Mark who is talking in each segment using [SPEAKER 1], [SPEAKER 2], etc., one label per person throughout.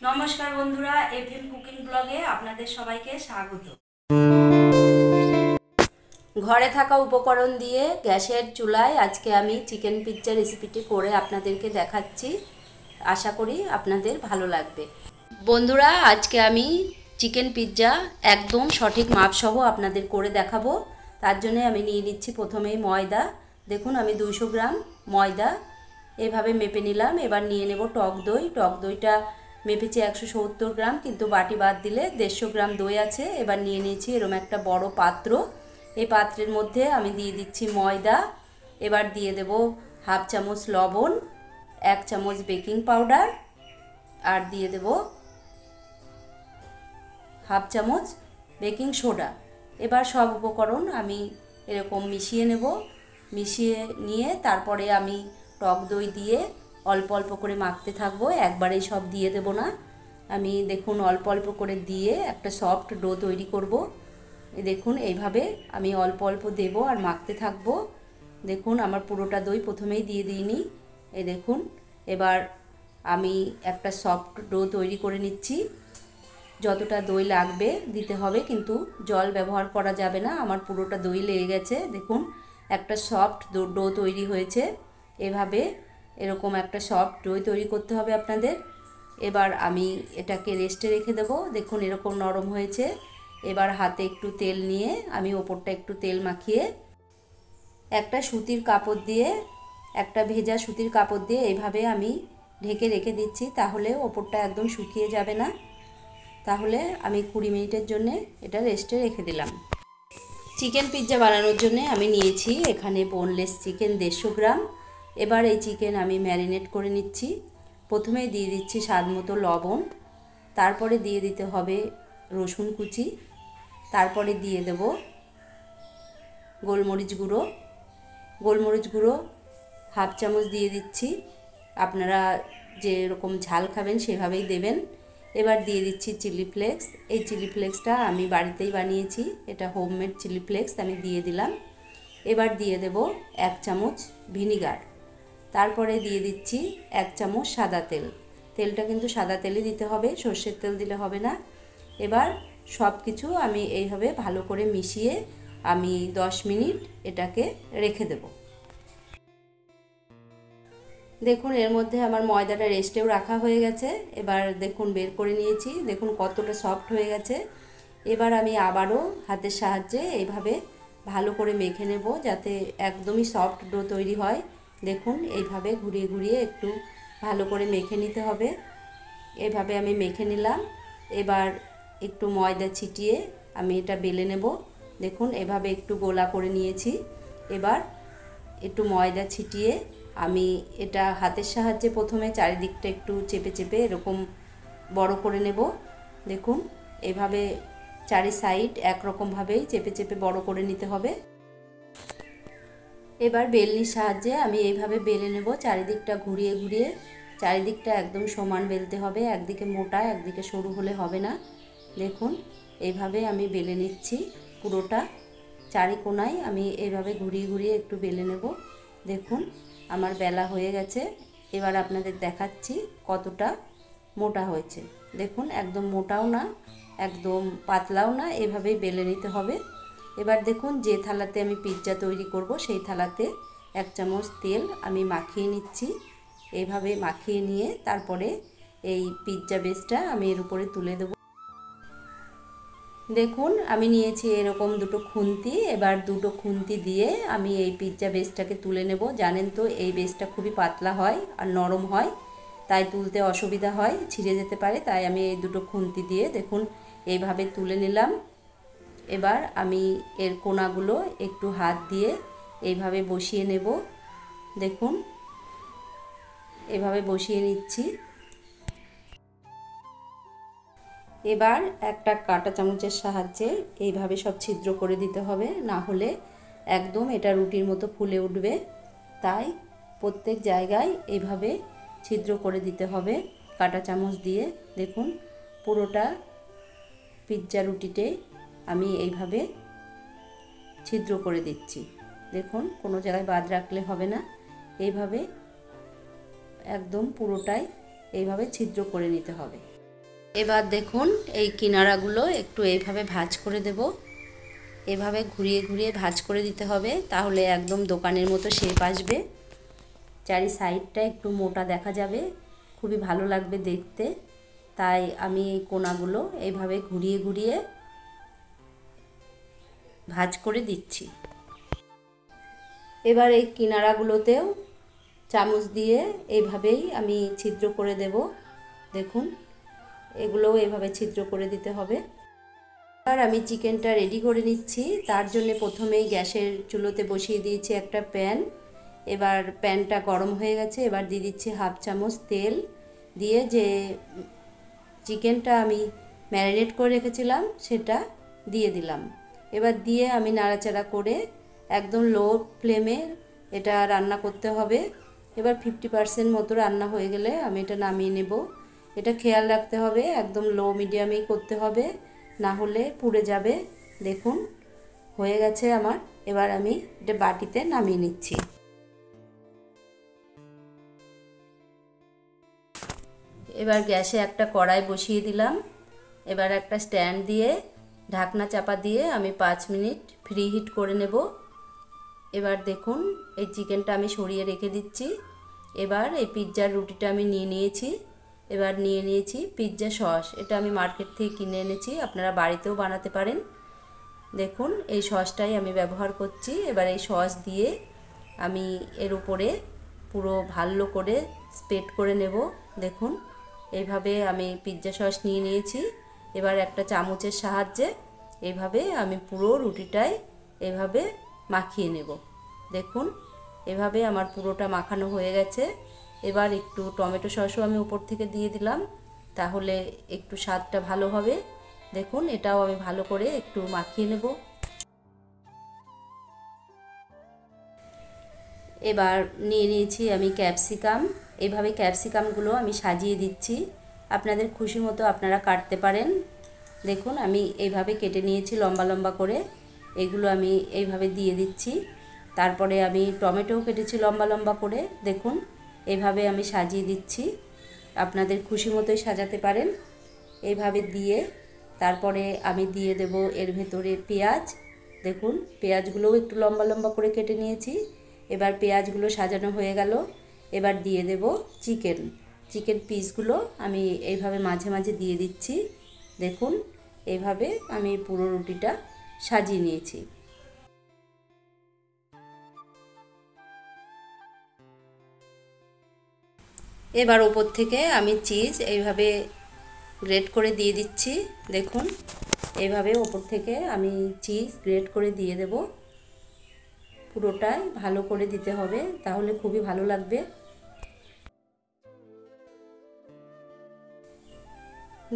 [SPEAKER 1] নমস্কার বন্ধুরা, FM cooking ব্লগে আপনাদের সবাইকে স্বাগত। ঘরে থাকা উপকরণ দিয়ে গ্যাসের চুলায় আজকে আমি চিকেন পিৎজা রেসিপিটি করে আপনাদেরকে দেখাচ্ছি। আশা করি আপনাদের ভালো লাগবে। বন্ধুরা, আজকে আমি চিকেন পিৎজা একদম সঠিক মাপসহ আপনাদের করে দেখাবো। তার জন্য আমি নিয়ে নিচ্ছি প্রথমেই ময়দা। দেখুন, আমি 200 গ্রাম ময়দা এভাবে মেপে নিলাম। এবার নিয়ে নেব টক দই। টক দইটা মেপেছি 170 গ্রাম, কিন্তু বাটি বাদ দিলে 150 গ্রাম দই আছে। এবার নিয়ে নিয়েছি এরকম একটা বড় পাত্র। এই পাত্রের মধ্যে আমি দিয়ে দিচ্ছি ময়দা। এবার দিয়ে দেব হাফ চামচ লবণ, 1 চামচ বেকিং পাউডার, আর দিয়ে দেব হাফ চামচ বেকিং সোডা। এবার সব উপকরণ আমি এরকম মিশিয়ে নেব। মিশিয়ে নিয়ে তারপরে আমি টক দই দিয়ে অল্প অল্প করে মাখতে থাকবো। একবারেই সব দিয়ে দেব না। আমি দেখুন অল্প অল্প করে দিয়ে একটা সফট ডো তৈরি করব। দেখুন এইভাবে আমি অল্প অল্প দেব আর মাখতে থাকবো। দেখুন আমার পুরোটা দই প্রথমেই দিয়ে দিইনি। এই দেখুন, এবার আমি একটা সফট ডো তৈরি করে নিচ্ছি। যতটা দই লাগবে দিতে হবে, কিন্তু জল ব্যবহার করা যাবে না। আমার পুরোটা দই লেগে গেছে। দেখুন একটা সফট ডো তৈরি হয়েছে। এভাবে এরকম একটা সফট ডো তৈরি করতে হবে আপনাদের। এবার আমি এটাকে রেস্টে রেখে দেব। দেখুন এরকম নরম হয়েছে। এবার হাতে একটু তেল নিয়ে আমি ওপরটা একটু তেল মাখিয়ে একটা সুতির কাপড় দিয়ে, একটা ভেজা সুতির কাপড় দিয়ে এইভাবে আমি ঢেকে রেখে দিচ্ছি। তাহলে ওপরটা একদম শুকিয়ে যাবে না। তাহলে আমি 20 মিনিটের জন্য এটা রেস্টে রেখে দিলাম। চিকেন পিৎজা বানানোর জন্য আমি নিয়েছি এখানে বোনলেস চিকেন 150 গ্রাম। এবার এই চিকেন আমি ম্যারিনেট করে নিচ্ছি। প্রথমেই দিয়ে দিচ্ছি স্বাদ মতো লবণ, তারপরে দিয়ে দিতে হবে রসুন কুচি, তারপরে দিয়ে দেব গোলমরিচ গুঁড়ো। গোলমরিচ গুঁড়ো হাফ চামচ দিয়ে দিচ্ছি। আপনারা যেরকম ঝাল খাবেন সেভাবেই দেবেন। এবার দিয়ে দিচ্ছি চিলি ফ্লেক্স। এই চিলি ফ্লেক্সটা আমি বাড়িতেই বানিয়েছি, এটা হোমমেড চিলি ফ্লেক্স আমি দিয়ে দিলাম। এবার দিয়ে দেব 1 চামচ ভিনিগার। তারপরে দিয়ে দিচ্ছি 1 চামচ সাদা তেল। তেলটা কিন্তু সাদা তেলই দিতে হবে, সর্ষের তেল দিলে হবে না। এবার সব কিছু আমি এইভাবে ভালো করে মিশিয়ে আমি 10 মিনিট এটাকে রেখে দেব। দেখুন এর মধ্যে আমার ময়দাটা রেস্টেও রাখা হয়ে গেছে। এবার দেখুন বের করে নিয়েছি। দেখুন কতটা সফট হয়ে গেছে। এবার আমি আবারও হাতের সাহায্যে এইভাবে ভালো করে মেখে নেব, যাতে একদমই সফট ডো তৈরি হয়। দেখুন এইভাবে ঘুরিয়ে ঘুরিয়ে একটু ভালো করে মেখে নিতে হবে। এইভাবে আমি মেখে নিলাম। এবার একটু ময়দা ছিটিয়ে আমি এটা বেলে নেব। দেখুন এভাবে একটু গোলা করে নিয়েছি। এবার একটু ময়দা ছিটিয়ে আমি এটা হাতের সাহায্যে প্রথমে চারিদিকটা একটু চেপে চেপে এরকম বড় করে নেব। দেখুন এভাবে চারি সাইড একরকমভাবেই চেপে চেপে বড় করে নিতে হবে। এবার বেলনির সাহায্যে আমি এইভাবে বেলে নেব, চারিদিকটা ঘুরিয়ে ঘুরিয়ে। চারিদিকটা একদম সমান বেলতে হবে, একদিকে মোটা একদিকে সরু হলে হবে না। দেখুন এইভাবে আমি বেলে নিচ্ছি পুরোটা। চারি কোণায় আমি এইভাবে ঘুরিয়ে ঘুরিয়ে একটু বেলে নেব। দেখুন আমার বেলা হয়ে গেছে। এবার আপনাদের দেখাচ্ছি কতটা মোটা হয়েছে। দেখুন একদম মোটাও না একদম পাতলাও না, এভাবেই বেলে নিতে হবে। এবার দেখুন যে থালাতে আমি পিৎজা তৈরি করব সেই থালাতে 1 চামচ তেল আমি মাখিয়ে নিচ্ছি। এইভাবে মাখিয়ে নিয়ে তারপরে এই পিৎজা বেসটা আমি এর উপরে তুলে দেব। দেখুন আমি নিয়েছি এরকম দুটো খুন্তি। এবার দুটো খুন্তি দিয়ে আমি এই পিৎজা বেসটাকে তুলে নেব। জানেন তো এই বেসটা খুবই পাতলা হয় আর নরম হয়, তাই তুলতে অসুবিধা হয়, ছিঁড়ে যেতে পারে। তাই আমি এই দুটো খুন্তি দিয়ে দেখুন এইভাবে তুলে নিলাম। এবার আমি এর কোণাগুলো একটু হাত দিয়ে এইভাবে বসিয়ে নেব। দেখুন এভাবে বসিয়ে নিচ্ছি। এবার একটা কাঁটা চামচের সাহায্যে এইভাবে সব ছিদ্র করে দিতে হবে, না হলে একদম এটা রুটির মতো ফুলে উঠবে। তাই প্রত্যেক জায়গায় এইভাবে ছিদ্র করে দিতে হবে কাঁটা চামচ দিয়ে। দেখুন পুরোটা পিৎজা রুটিতে আমি এইভাবে ছিদ্র করে দিচ্ছি। দেখুন কোনো জায়গায় বাদ রাখলে হবে না, এইভাবে একদম পুরোটাই এইভাবে ছিদ্র করে নিতে হবে। এবার দেখুন এই কিনারাগুলো একটু এইভাবে ভাঁজ করে দেব। এভাবে ঘুরিয়ে ঘুরিয়ে ভাঁজ করে দিতে হবে, তাহলে একদম দোকানের মতো শেপ আসবে। চারি সাইডটা একটু মোটা দেখা যাবে, খুবই ভালো লাগবে দেখতে। তাই আমি এই কোণাগুলো এইভাবে ঘুরিয়ে ঘুরিয়ে ভাঁজ করে দিচ্ছি। এবার এই কিনারাগুলোতেও চামচ দিয়ে এইভাবেই আমি ছিদ্র করে দেব। দেখুন এগুলোও এইভাবে ছিদ্র করে দিতে হবে। আর আমি চিকেনটা রেডি করে নিচ্ছি। তার জন্য প্রথমেই গ্যাসের চুলোতে বসিয়ে দিয়েছি একটা প্যান। এবার প্যানটা গরম হয়ে গেছে, এবার দিয়ে দিচ্ছি হাফ চামচ তেল। দিয়ে যে চিকেনটা আমি ম্যারিনেট করে রেখেছিলাম সেটা দিয়ে দিলাম। এবার দিয়ে আমি নাড়াচাড়া করে একদম লো ফ্লেমে এটা রান্না করতে হবে। এবার 50% মতো রান্না হয়ে গেলে আমি এটা নামিয়ে নেব। এটা খেয়াল রাখতে হবে, একদম লো মিডিয়ামেই করতে হবে, না হলে পুড়ে যাবে। দেখুন হয়ে গেছে আমার। এবার আমি এটা বাটিতে নামিয়ে নিচ্ছি। এবার গ্যাসে একটা কড়াই বসিয়ে দিলাম। এবার একটা স্ট্যান্ড দিয়ে ঢাকনা চাপা দিয়ে আমি 5 মিনিট ফ্রি হিট করে নেব। এবার দেখুন এই চিকেনটা আমি সরিয়ে রেখে দিচ্ছি। এবার এই পিৎজার রুটিটা আমি নিয়ে নিয়েছি। এবার নিয়ে নিয়েছি পিৎজা সস। এটা আমি মার্কেট থেকে কিনে এনেছি, আপনারা বাড়িতেও বানাতে পারেন। দেখুন এই সসটাই আমি ব্যবহার করছি। এবার এই সস দিয়ে আমি এর উপরে পুরো ভালো করে স্প্রেড করে নেব। দেখুন এইভাবে আমি পিৎজা সস নিয়ে নিয়েছি। এবার একটা চামচের সাহায্যে এইভাবে আমি পুরো রুটিটায় এভাবে মাখিয়ে নেব। দেখুন এভাবে আমার পুরোটা মাখানো হয়ে গেছে। এবার একটু টমেটো সসও আমি উপর থেকে দিয়ে দিলাম, তাহলে একটু স্বাদটা ভালো হবে। দেখুন এটাও আমি ভালো করে একটু মাখিয়ে নেব। এবার নিয়ে নিয়েছি আমি ক্যাপসিকাম। এইভাবে ক্যাপসিকামগুলো আমি সাজিয়ে দিচ্ছি, আপনাদের খুশি মতো আপনারা কাটতে পারেন। দেখুন আমি এইভাবে কেটে নিয়েছি লম্বা লম্বা করে, এগুলো আমি এইভাবে দিয়ে দিচ্ছি। তারপরে আমি টমেটোও কেটেছি লম্বা লম্বা করে। দেখুন এইভাবে আমি সাজিয়ে দিচ্ছি, আপনাদের খুশি মতোই সাজাতে পারেন। এইভাবে দিয়ে তারপরে আমি দিয়ে দেব এর ভেতরে পেঁয়াজ। দেখুন পেঁয়াজগুলোও একটু লম্বা লম্বা করে কেটে নিয়েছি। এবার পেঁয়াজগুলো সাজানো হয়ে গেল। এবার দিয়ে দেব চিকেন পিসগুলো আমি এইভাবে মাঝে মাঝে দিয়ে দিচ্ছি। দেখুন এইভাবে আমি পুরো রুটিটা সাজিয়ে নিয়েছি। এবার ওপর থেকে আমি চিজ এইভাবে গ্রেট করে দিয়ে দিচ্ছি। দেখুন এইভাবে ওপর থেকে আমি চিজ গ্রেট করে দিয়ে দেব। পুরোটাই ভালো করে দিতে হবে, তাহলে খুবই ভালো লাগবে।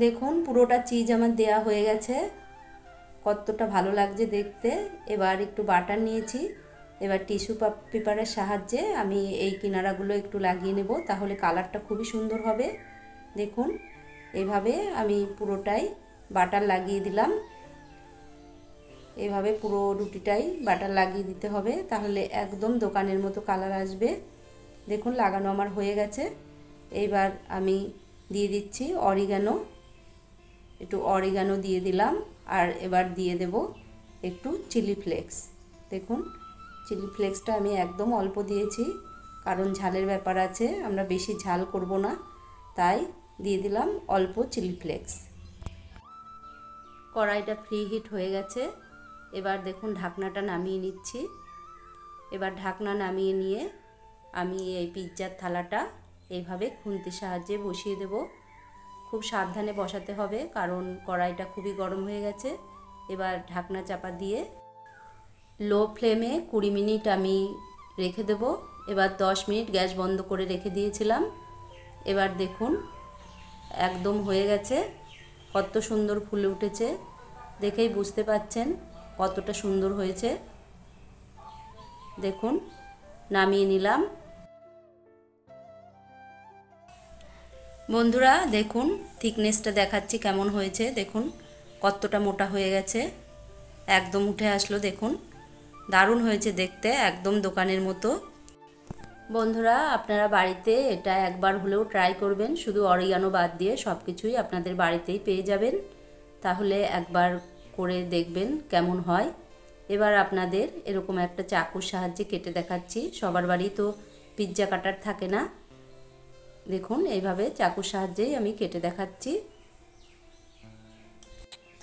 [SPEAKER 1] দেখুন পুরোটা চিজ আমার দেয়া হয়ে গেছে, কতটা ভালো লাগছে দেখতে। এবার একটু বাটার নিয়েছি। এবার টিস্যু পেপারের সাহায্যে আমি এই কিনারাগুলো একটু লাগিয়ে নেব, তাহলে কালারটা খুবই সুন্দর হবে। দেখুন এইভাবে আমি পুরোটাই বাটার লাগিয়ে দিলাম। এভাবে পুরো রুটিটাই বাটার লাগিয়ে দিতে হবে, তাহলে একদম দোকানের মতো কালার আসবে। দেখুন লাগানো আমার হয়ে গেছে। এইবার আমি দিয়ে দিচ্ছি অরিগানো, একটু অরিগানো দিয়ে দিলাম। আর এবার দিয়ে দেব একটু চিলি ফ্লেক্স। দেখুন চিলি ফ্লেক্সটা আমি একদম অল্প দিয়েছি, কারণ ঝালের ব্যাপার আছে, আমরা বেশি ঝাল করব না, তাই দিয়ে দিলাম অল্প চিলি ফ্লেক্স। কড়াইটা ফ্রি হিট হয়ে গেছে। এবার দেখুন ঢাকনাটা নামিয়ে নিচ্ছি। এবার ঢাকনা নামিয়ে নিয়ে আমি এই পিৎজার থালাটা এইভাবে খুন্তির সাহায্যে বসিয়ে দেব। খুব সাবধানে বসাতে হবে, কারণ কড়াইটা খুবই গরম হয়ে গেছে। এবার ঢাকনা চাপা দিয়ে লো ফ্লেমে 20 মিনিট আমি রেখে দেব। এবার 10 মিনিট গ্যাস বন্ধ করে রেখে দিয়েছিলাম। এবার দেখুন একদম হয়ে গেছে, কত সুন্দর ফুলে উঠেছে, দেখেই বুঝতে পাচ্ছেন কতটা সুন্দর হয়েছে। দেখুন নামিয়ে নিলাম। বন্ধুরা দেখুন থিকনেসটা দেখাচ্ছি কেমন হয়েছে। দেখুন কতটা মোটা হয়ে গেছে, একদম উঠে আসলো। দেখুন দারুণ হয়েছে দেখতে, একদম দোকানের মতো। বন্ধুরা আপনারা বাড়িতে এটা একবার হলেও ট্রাই করবেন, শুধু অরিগানো বাদ দিয়ে সব কিছুই আপনাদের বাড়িতেই পেয়ে যাবেন। তাহলে একবার করে দেখবেন কেমন হয়। এবার আপনাদের এরকম একটা চাকুর সাহায্যে কেটে দেখাচ্ছি। সবার বাড়ি তো পিৎজা কাটার থাকে না, দেখুন এইভাবে চাকুর সাহায্যেই আমি কেটে দেখাচ্ছি।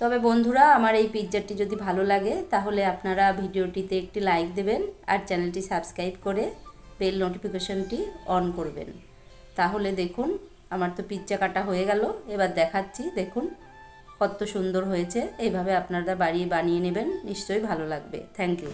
[SPEAKER 1] তবে বন্ধুরা আমার এই পিৎজাটি যদি ভালো লাগে তাহলে আপনারা ভিডিওটিতে একটি লাইক দেবেন আর চ্যানেলটি সাবস্ক্রাইব করে বেল নোটিফিকেশনটি অন করবেন। তাহলে দেখুন আমার তো পিৎজা কাটা হয়ে গেল। এবার দেখাচ্ছি, দেখুন কত সুন্দর হয়েছে। এইভাবে আপনারা বানিয়ে নেবেন, নিশ্চয়ই ভালো লাগবে। Thank you.